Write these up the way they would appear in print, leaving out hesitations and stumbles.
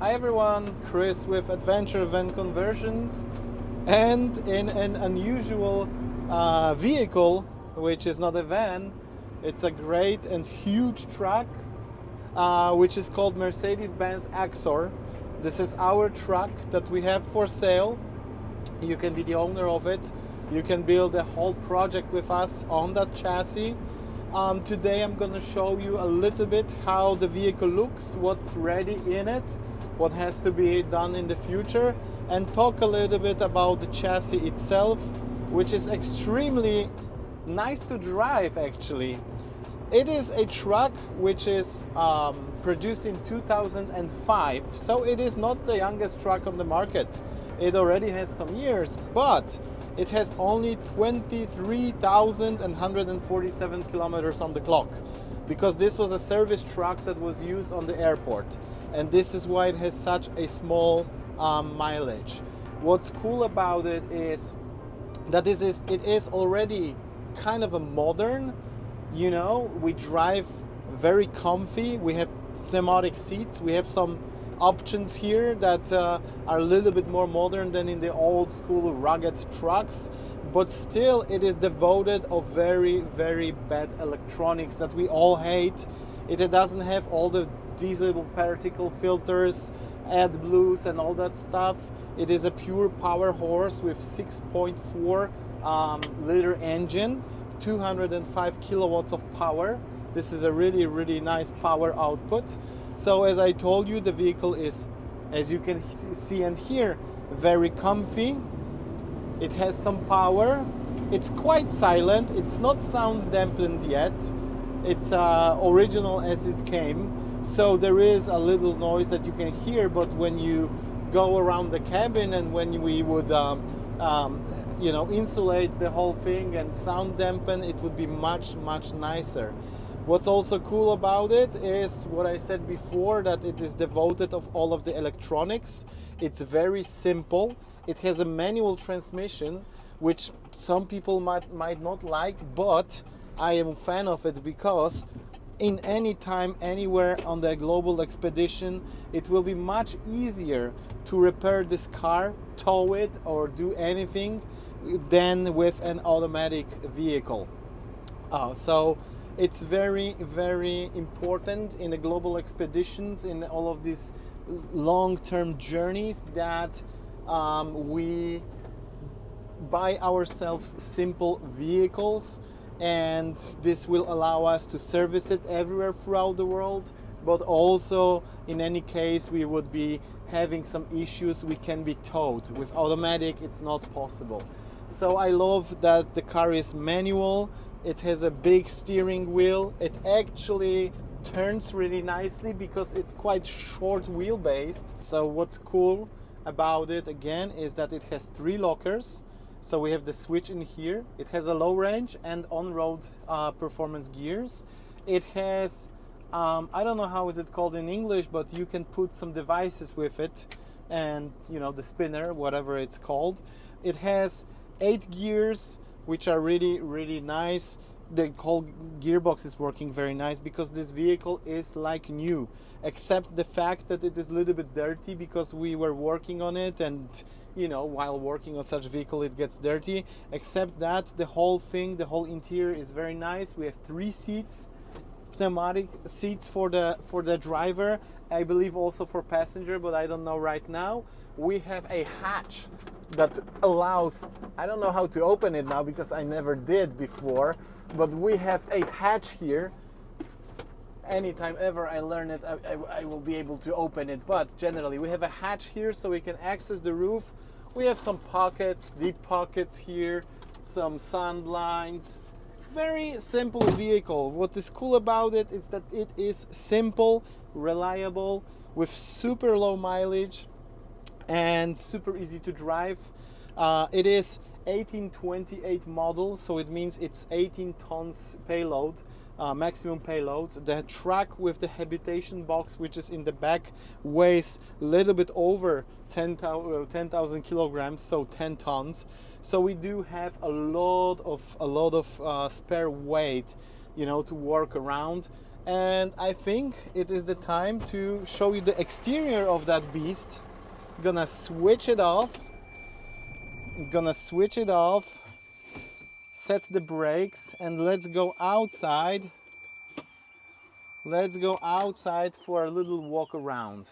Hi everyone, Chris with Adventure Van Conversions, and in an unusual vehicle, which is not a van. It's a great and huge truck, which is called Mercedes Benz Axor. This is our truck that we have for sale. You can be the owner of it. You can build a whole project with us on that chassis. Today I'm going to show you a little bit how the vehicle looks, what's ready in it, what has to be done in the future, and talk a little bit about the chassis itself, which is extremely nice to drive actually. It is a truck which is produced in 2005, so it is not the youngest truck on the market. It already has some years, but it has only 23,147 kilometers on the clock, because this was a service truck that was used on the airport, and this is why it has such a small mileage. What's cool about it is that it is already kind of a modern. We drive very comfy. We have pneumatic seats. We have some options here that are a little bit more modern than in the old school rugged trucks, but still it is devoted of very, very bad electronics that we all hate. It doesn't have all the diesel particle filters, AdBlues and all that stuff. It is a pure power horse with 6.4 liter engine, 205 kilowatts of power. This is a really, really nice power output. So as I told you, the vehicle is, as you can see and hear, very comfy. It has some power. It's quite silent. It's not sound dampened yet. It's original as it came. So there is a little noise that you can hear, but when you go around the cabin and when we would insulate the whole thing and sound dampen, it would be much, much nicer. What's also cool about it is what I said before, that it is devoted of all of the electronics. It's very simple. It has a manual transmission, which some people might not like, but I am a fan of it because in any time, anywhere on the global expedition, it will be much easier to repair this car, tow it, or do anything than with an automatic vehicle. So it's very, very important in the global expeditions, in all of these long-term journeys, that we buy ourselves simple vehicles, and this will allow us to service it everywhere throughout the world. But also, in any case we would be having some issues, we can be towed. With automatic, it's not possible. So I love that the car is manual. It has a big steering wheel. It actually turns really nicely because it's quite short wheelbase. So what's cool about it again is that it has 3 lockers. So we have the switch in here. It has a low range and on-road performance gears. It has, I don't know how is it called in English, but you can put some devices with it, and the spinner, whatever it's called. It has 8 gears, which are really, really nice. The whole gearbox is working very nice because this vehicle is like new, except the fact that it is a little bit dirty because we were working on it, and while working on such vehicle it gets dirty. Except that the whole thing, the whole interior is very nice. We have 3 seats, pneumatic seats for the driver, I believe also for passenger, but I don't know right now. We have a hatch that allows, I don't know how to open it now because I never did before, but we have a hatch here. Anytime ever I learn it, I will be able to open it, but generally we have a hatch here so we can access the roof. We have some pockets, deep pockets here, some sun blinds. Very simple vehicle. What is cool about it is that it is simple, reliable, with super low mileage and super easy to drive. It is 1828 model, so it means it's 18 tons payload, maximum payload. The truck with the habitation box, which is in the back, weighs a little bit over 10,000 kilograms, so 10 tons. So we do have a lot of spare weight, to work around. And I think it is the time to show you the exterior of that beast. Gonna switch it off. Set the brakes, and let's go outside. Let's go outside for a little walk around.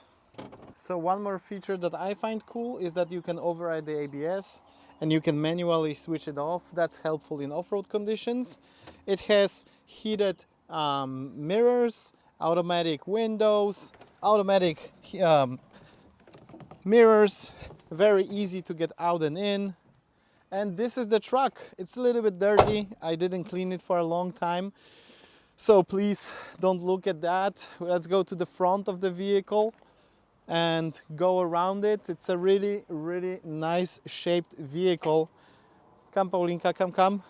So one more feature that I find cool is that you can override the ABS and you can manually switch it off. That's helpful in off-road conditions. It has heated mirrors, automatic windows, automatic mirrors, very easy to get out and in. And this is the truck. It's a little bit dirty. I didn't clean it for a long time. So please don't look at that. Let's go to the front of the vehicle and go around it. It's a really, really nice shaped vehicle. Come, Paulinka, come.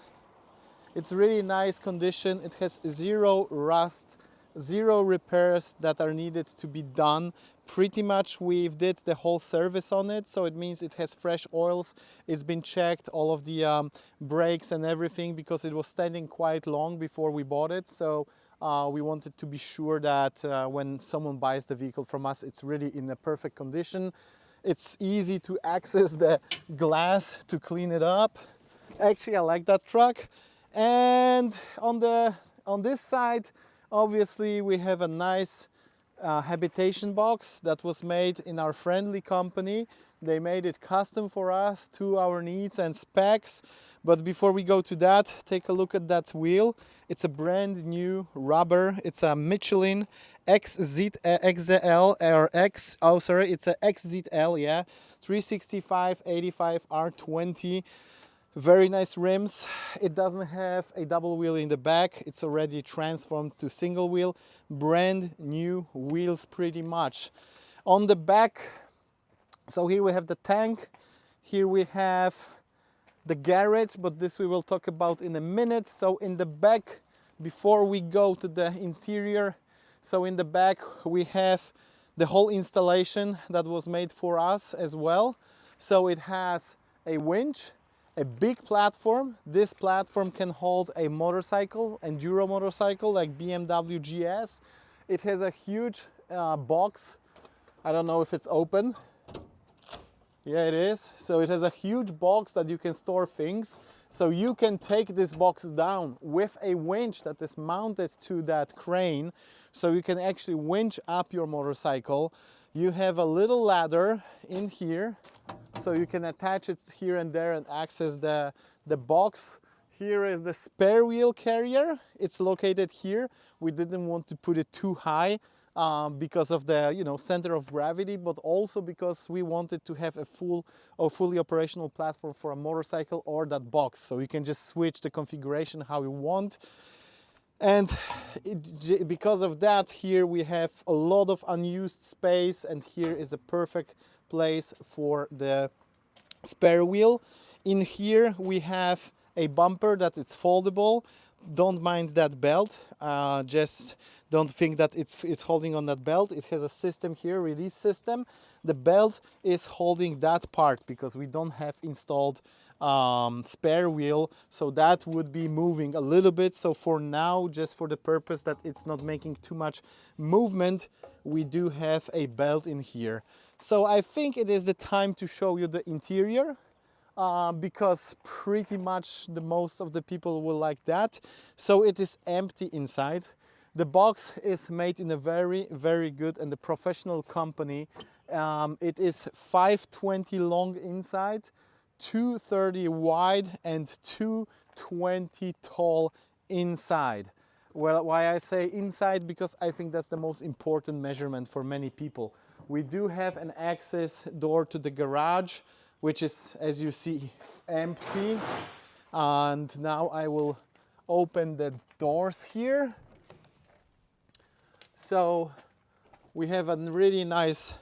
It's really nice condition. It has zero rust, zero repairs that are needed to be done. Pretty much we did the whole service on it, so it means it has fresh oils. It's been checked, all of the brakes and everything, because it was standing quite long before we bought it. So we wanted to be sure that when someone buys the vehicle from us, it's really in a perfect condition. It's easy to access the glass to clean it up. Actually, I like that truck. And on this side, obviously, we have a nice habitation box that was made in our friendly company. They made it custom for us to our needs and specs. But before we go to that, take a look at that wheel. It's a brand new rubber. It's a Michelin XZL or X. Oh, sorry, it's a XZL. Yeah, 365/85 R20. Very nice rims. It doesn't have a double wheel in the back. It's already transformed to single wheel. Brand new wheels pretty much. On the back, so here we have the tank. Here we have the garage, but this we will talk about in a minute. So in the back, before we go to the interior, so in the back we have the whole installation that was made for us as well. So it has a winch, a big platform. This platform can hold a motorcycle, enduro motorcycle like BMW GS. It has a huge box. I don't know if it's open. Yeah, it is. So it has a huge box that you can store things. So you can take this box down with a winch that is mounted to that crane. So you can actually winch up your motorcycle. You have a little ladder in here, so you can attach it here and there and access the box. Here is the spare wheel carrier. It's located here. We didn't want to put it too high because of the center of gravity, but also because we wanted to have a fully operational platform for a motorcycle or that box. So you can just switch the configuration how you want. And because of that, here we have a lot of unused space, and here is a perfect place for the spare wheel. In here we have a bumper that is foldable. Don't mind that belt, just don't think that it's holding on that belt. It has a system here, release system. The belt is holding that part because we don't have installed spare wheel, so that would be moving a little bit. So for now, just for the purpose that it's not making too much movement, we do have a belt in here. So I think it is the time to show you the interior, because pretty much the most of the people will like that. So it is empty inside. The box is made in a very, very good and a professional company. It is 520 long inside, 230 wide and 220 tall inside. Well, why I say inside? Because I think that's the most important measurement for many people. We do have an access door to the garage, which is, as you see, empty. And now I will open the doors here. So we have a really nice,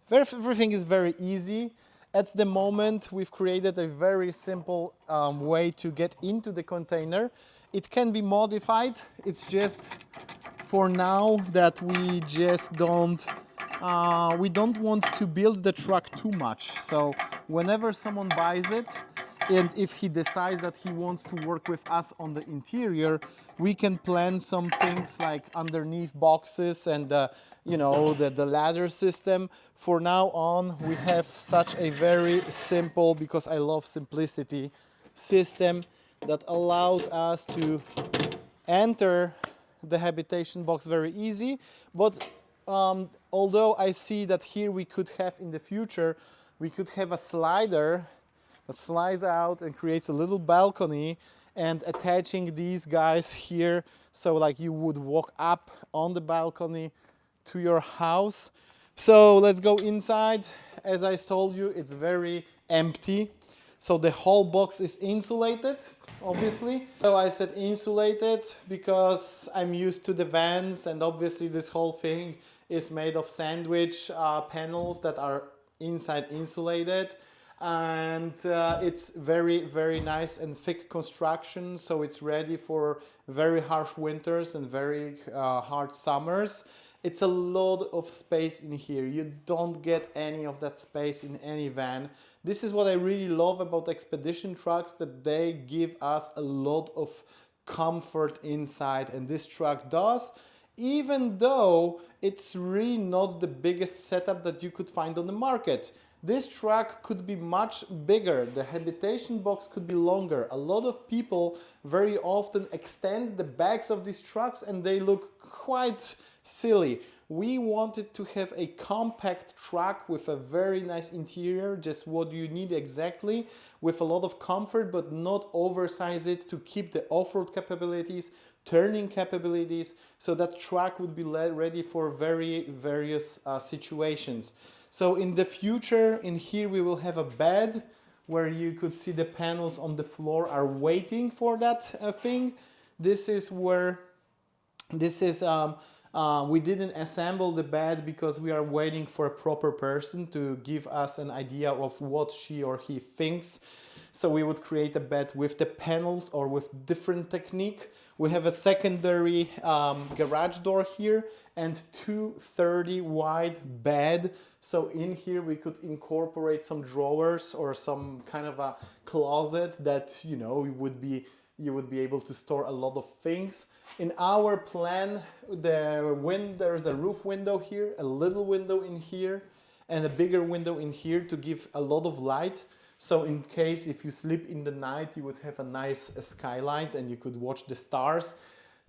everything is very easy. At the moment, we've created a very simple way to get into the container. It can be modified. It's just for now that we just don't want to build the truck too much. So whenever someone buys it, and if he decides that he wants to work with us on the interior, we can plan some things like underneath boxes and you know, the ladder system. For now on, we have such a very simple, because I love simplicity, system that allows us to enter the habitation box very easy. But although I see that here we could have in the future, we could have a slider that slides out and creates a little balcony, and attaching these guys here, so like you would walk up on the balcony to your house. So let's go inside. As I told you, it's very empty. So the whole box is insulated, obviously. So I said insulated because I'm used to the vans, and obviously this whole thing is made of sandwich panels that are inside insulated. And it's very, very nice and thick construction, so it's ready for very harsh winters and very hard summers. It's a lot of space in here. You don't get any of that space in any van. This is what I really love about expedition trucks, that they give us a lot of comfort inside, and this truck does, even though it's really not the biggest setup that you could find on the market. This truck could be much bigger, the habitation box could be longer. A lot of people very often extend the backs of these trucks and they look quite silly. We wanted to have a compact truck with a very nice interior, just what you need exactly, with a lot of comfort, but not oversize it, to keep the off-road capabilities, turning capabilities, so that truck would be ready for various situations. So in the future, in here we will have a bed where you could see the panels on the floor are waiting for that thing. This is where, we didn't assemble the bed because we are waiting for a proper person to give us an idea of what she or he thinks. So we would create a bed with the panels or with different technique. We have a secondary garage door here and 230 wide bed. So in here we could incorporate some drawers or some kind of a closet that, you know, you would be able to store a lot of things. In our plan, there's a roof window here, a little window in here, and a bigger window in here to give a lot of light. So in case if you sleep in the night, you would have a nice skylight and you could watch the stars.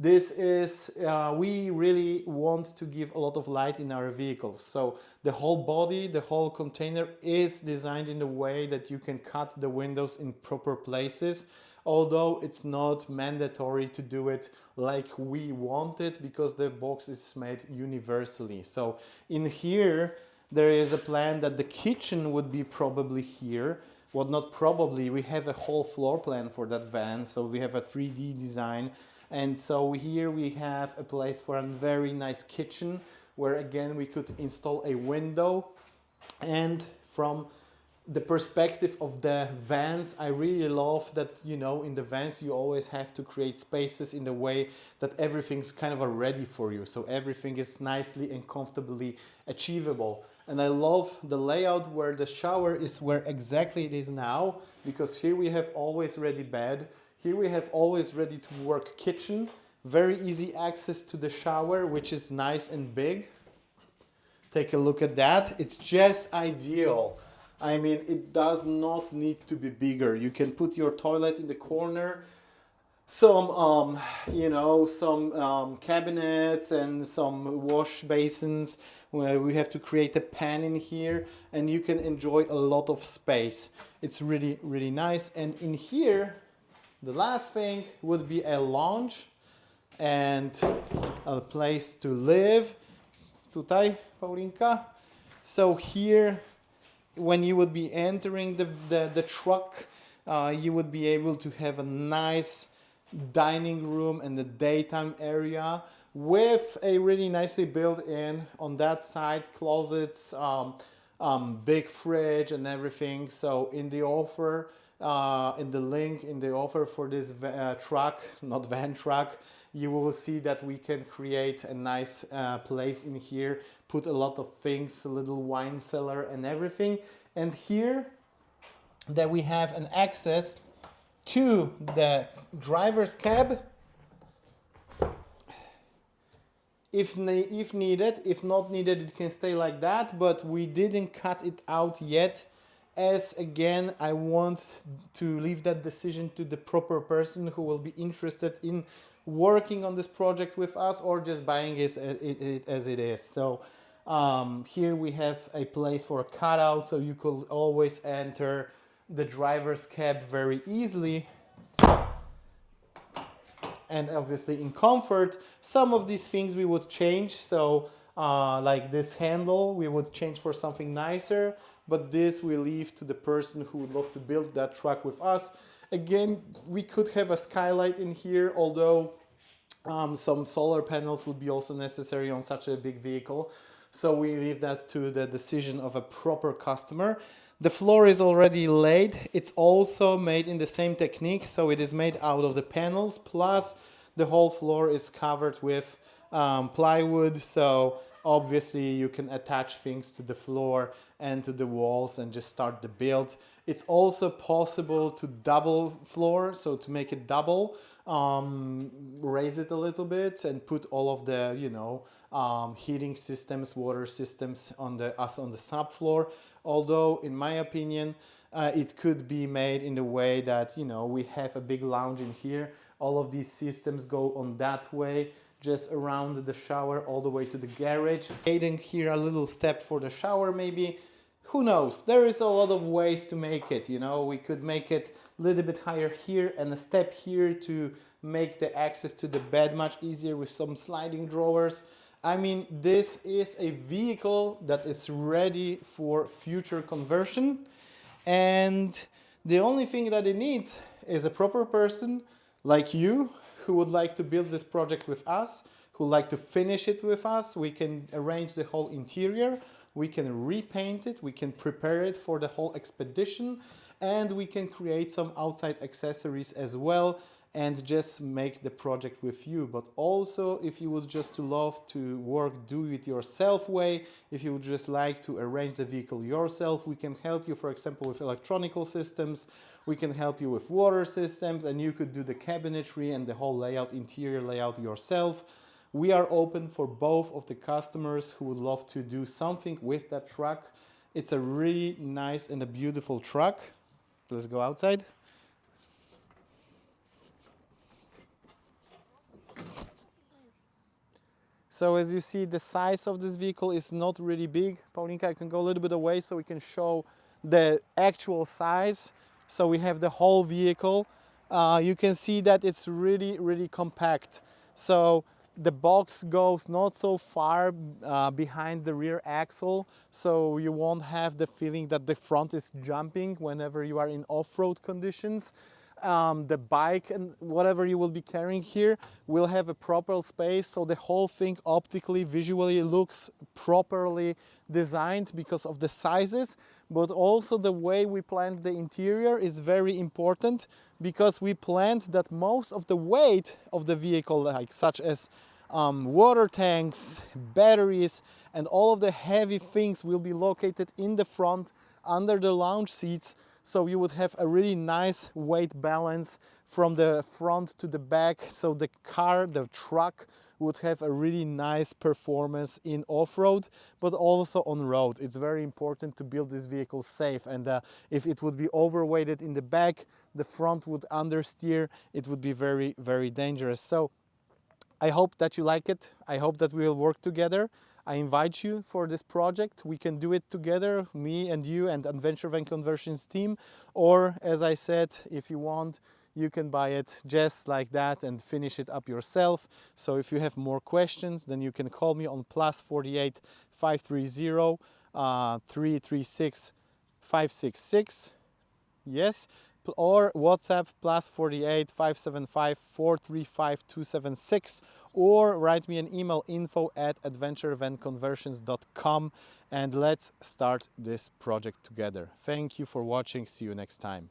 This is, we really want to give a lot of light in our vehicles. So the whole body, the whole container is designed in a way that you can cut the windows in proper places. Although it's not mandatory to do it like we want it, because the box is made universally. So in here, there is a plan that the kitchen would be probably here. Well, not probably, we have a whole floor plan for that van. So we have a 3D design. And so here we have a place for a very nice kitchen where again we could install a window. And from the perspective of the vans, I really love that, you know, in the vans you always have to create spaces in the way that everything's kind of ready for you. So everything is nicely and comfortably achievable. And I love the layout where the shower is where exactly it is now, because here we have always ready bed. Here we have always ready to work kitchen. Very easy access to the shower, which is nice and big. Take a look at that. It's just ideal. I mean, it does not need to be bigger. You can put your toilet in the corner, some, cabinets and some wash basins where we have to create a pan in here, and you can enjoy a lot of space. It's really, really nice. And in here, the last thing would be a lounge and a place to live. Tutaj, Paulinka. So here, when you would be entering the truck, you would be able to have a nice dining room and the daytime area with a really nicely built in on that side closets, big fridge and everything. So in the offer, in the link in the offer for this truck, not van truck, you will see that we can create a nice place in here, put a lot of things, a little wine cellar and everything. And here that we have an access to the driver's cab. if needed. If not needed, it can stay like that, but we didn't cut it out yet, as again I want to leave that decision to the proper person who will be interested in working on this project with us or just buying it as it is. So here we have a place for a cutout, so you could always enter the driver's cab very easily and obviously in comfort. Some of these things we would change, so like this handle we would change for something nicer, but this we leave to the person who would love to build that truck with us. Again, we could have a skylight in here, although some solar panels would be also necessary on such a big vehicle, so we leave that to the decision of a proper customer. The floor is already laid. It's also made in the same technique, so it is made out of the panels, plus the whole floor is covered with plywood, so obviously you can attach things to the floor and to the walls and just start the build. It's also possible to double floor, so to make it double, raise it a little bit and put all of the, heating systems, water systems on the subfloor. Although, in my opinion, it could be made in the way that, we have a big lounge in here. All of these systems go on that way, just around the shower, all the way to the garage. Adding here a little step for the shower, maybe. Who knows? There is a lot of ways to make it, We could make it a little bit higher here and a step here to make the access to the bed much easier with some sliding drawers. I mean, this is a vehicle that is ready for future conversion, and the only thing that it needs is a proper person like you who would like to build this project with us, who would like to finish it with us. We can arrange the whole interior, we can repaint it, we can prepare it for the whole expedition, and we can create some outside accessories as well and just make the project with you. But also, if you would just love to work do it yourself way, if you would just like to arrange the vehicle yourself, we can help you, for example, with electronical systems, we can help you with water systems, and you could do the cabinetry and the whole layout, interior layout yourself. We are open for both of the customers who would love to do something with that truck. It's a really nice and a beautiful truck. Let's go outside. So as you see, the size of this vehicle is not really big. Paulinka, I can go a little bit away so we can show the actual size. So we have the whole vehicle. You can see that it's really, really compact. So the box goes not so far behind the rear axle, so you won't have the feeling that the front is jumping whenever you are in off-road conditions. The bike and whatever you will be carrying here will have a proper space, so the whole thing optically, visually looks properly designed because of the sizes, but also the way we planned the interior is very important, because we planned that most of the weight of the vehicle, like such as water tanks, batteries, and all of the heavy things will be located in the front under the lounge seats. So you would have a really nice weight balance from the front to the back. So the car, the truck, would have a really nice performance in off-road, but also on road. It's very important to build this vehicle safe, and if it would be overweighted in the back, the front would understeer, it would be very, very dangerous. So I hope that you like it. I hope that we will work together. I invite you for this project. We can do it together, me and you and Adventure Van Conversions team. Or, as I said, if you want, you can buy it just like that and finish it up yourself. So if you have more questions, then you can call me on +48 530 336 566. Yes. Or WhatsApp +48 575 435 276, or write me an email, info@adventurevanconversions.com, and let's start this project together. Thank you for watching. See you next time.